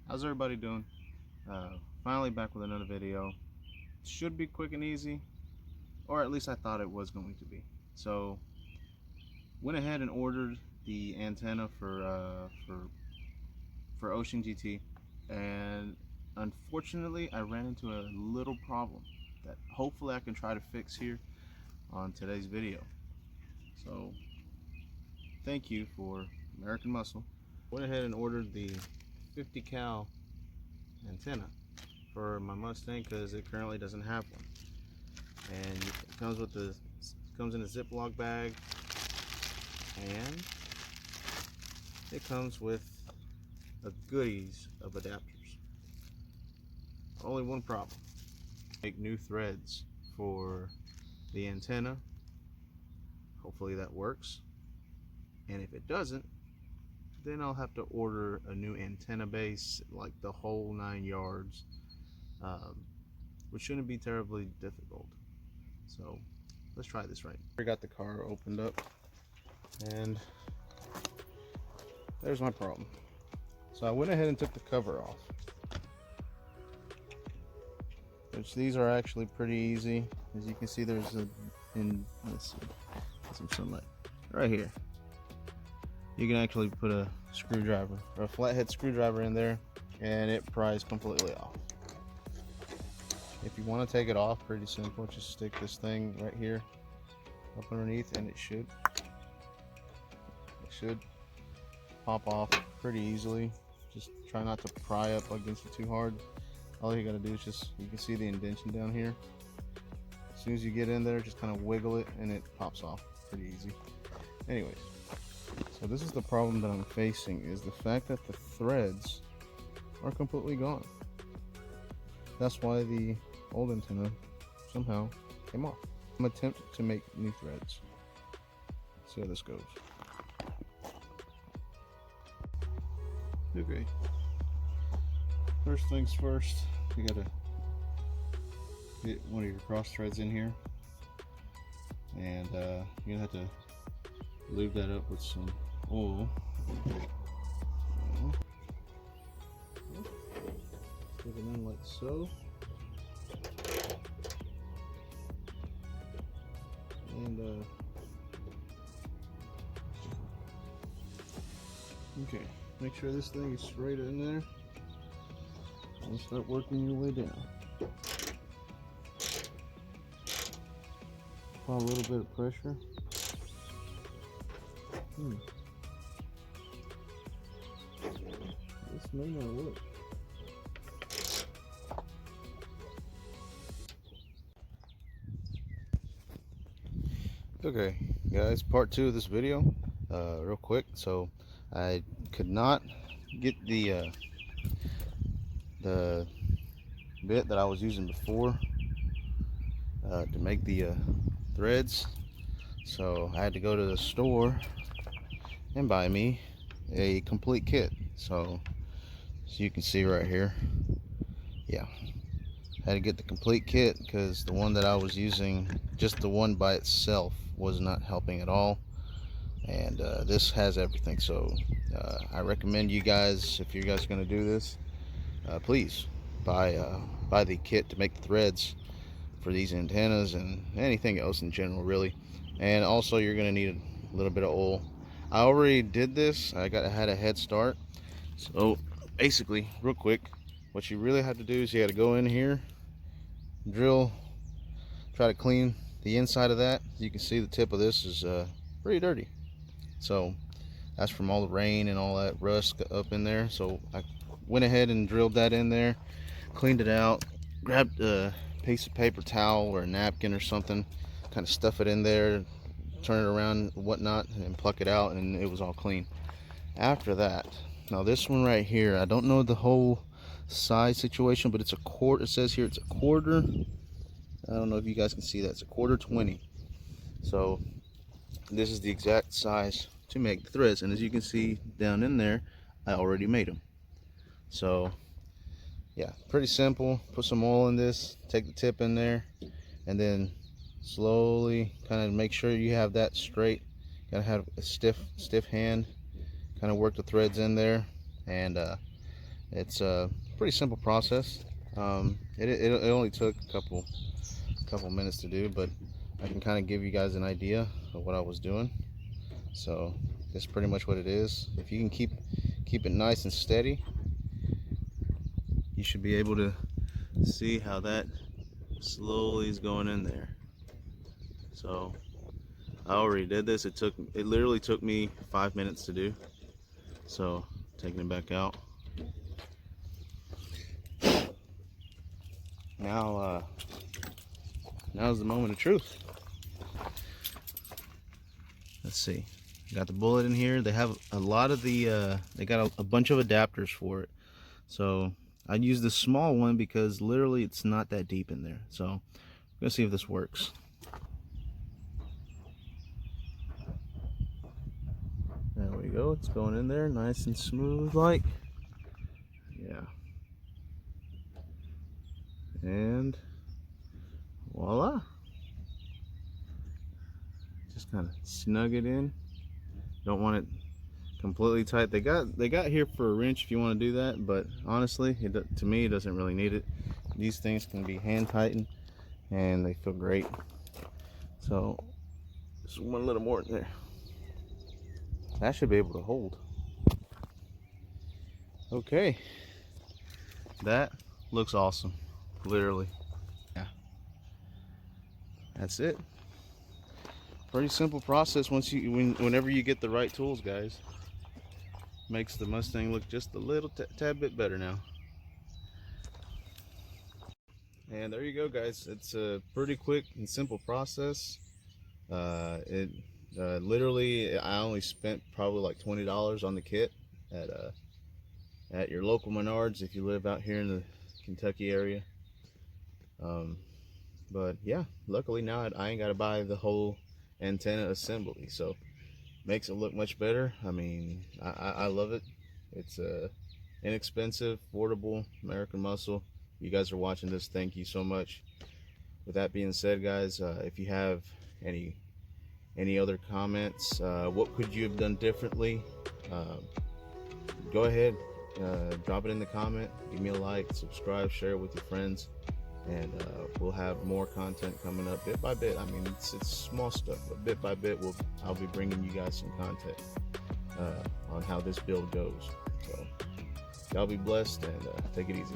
How's everybody doing? Finally back with another video. Should be quick and easy, or at least I thought it was going to be. So went ahead and ordered the antenna for Ocean GT, and unfortunately I ran into a little problem that hopefully I can try to fix here on today's video. So thank you for American Muscle. Went ahead and ordered the 50 cal antenna for my Mustang because it currently doesn't have one, and it comes in a Ziploc bag, and it comes with a goodies of adapters. Only one problem: make new threads for the antenna. Hopefully that works, and if it doesn't, then I'll have to order a new antenna base, like the whole 9 yards, which shouldn't be terribly difficult. So let's try this right. I got the car opened up, and there's my problem. So I went ahead and took the cover off, which these are actually pretty easy. As you can see, there's let's see, some sunlight right here. You can actually put a screwdriver or a flathead screwdriver in there, and it pries completely off. If you want to take it off, pretty simple. Just stick this thing right here up underneath, and it should pop off pretty easily. Just try not to pry up against it too hard. All you gotta do is you can see the indentation down here. As soon as you get in there, just kind of wiggle it and it pops off pretty easy. Anyways, so this is the problem that I'm facing, is the fact that the threads are completely gone. That's why the old antenna somehow came off. I'm attempting to make new threads. Let's see how this goes. Okay, first things first, you gotta get one of your cross threads in here, and you're gonna have to lube that up with some oil. Put it in like so, and okay, make sure this thing is straight in there, and start working your way down. Apply a little bit of pressure. This may not work. Okay, guys, part 2 of this video, real quick. So I could not get the bit that I was using before to make the threads, so I had to go to the store and buy me a complete kit. So you can see right here, yeah, I had to get the complete kit because the one that I was using, just the one by itself, was not helping at all, and this has everything. So I recommend you guys, if you guys are going to do this, please buy the kit to make the threads for these antennas and anything else in general, really. And also, you're going to need a little bit of oil. I already did this. I had a head start. So basically, real quick, what you really have to do is you got to go in here, drill, try to clean the inside of that. You can see the tip of this is pretty dirty, so that's from all the rain and all that rust up in there. So I went ahead and drilled that in there, cleaned it out, grabbed a piece of paper towel or a napkin or something, kind of stuff it in there, turn it around, whatnot, and pluck it out, and it was all clean. After that, now this one right here, I don't know the whole size situation, but it's a quarter. It says here it's a quarter. I don't know if you guys can see that. It's a 1/4 So this is the exact size to make the threads, and as you can see down in there, I already made them. So yeah, pretty simple. Put some oil in this, take the tip in there, and then slowly kind of make sure you have that straight. Gotta have a stiff hand, kind of work the threads in there, and It's a pretty simple process. It only took a couple minutes to do, but I can kind of give you guys an idea of what I was doing. So that's pretty much what it is. If you can keep it nice and steady, you should be able to see how that slowly is going in there. So I already did this. It literally took me 5 minutes to do. So taking it back out. Now's the moment of truth. Let's see. Got the bullet in here. They have a lot of the they got a bunch of adapters for it. So I use the small one because literally it's not that deep in there. So I'm gonna see if this works. There we go. It's going in there nice and smooth like. Yeah. And voila. Just kind of snug it in. Don't want it completely tight. They got here for a wrench if you want to do that, but honestly, to me, it doesn't really need it. These things can be hand tightened, and they feel great. So just one little more in there. That should be able to hold. Okay, that looks awesome. Literally, yeah. That's it. Pretty simple process whenever you get the right tools, guys. Makes the Mustang look just a little tad bit better now. And there you go, guys. It's a pretty quick and simple process. Literally, I only spent probably like $20 on the kit at your local Menards if you live out here in the Kentucky area. But yeah, luckily now I ain't got to buy the whole antenna assembly, so makes it look much better. I mean, I love it. It's inexpensive, affordable American muscle. You guys are watching this, thank you so much. With that being said, guys, if you have any other comments, what could you have done differently, go ahead, drop it in the comment, give me a like, subscribe, share it with your friends, and we'll have more content coming up bit by bit. I mean, it's small stuff, but bit by bit I'll be bringing you guys some content on how this build goes. So y'all be blessed and take it easy.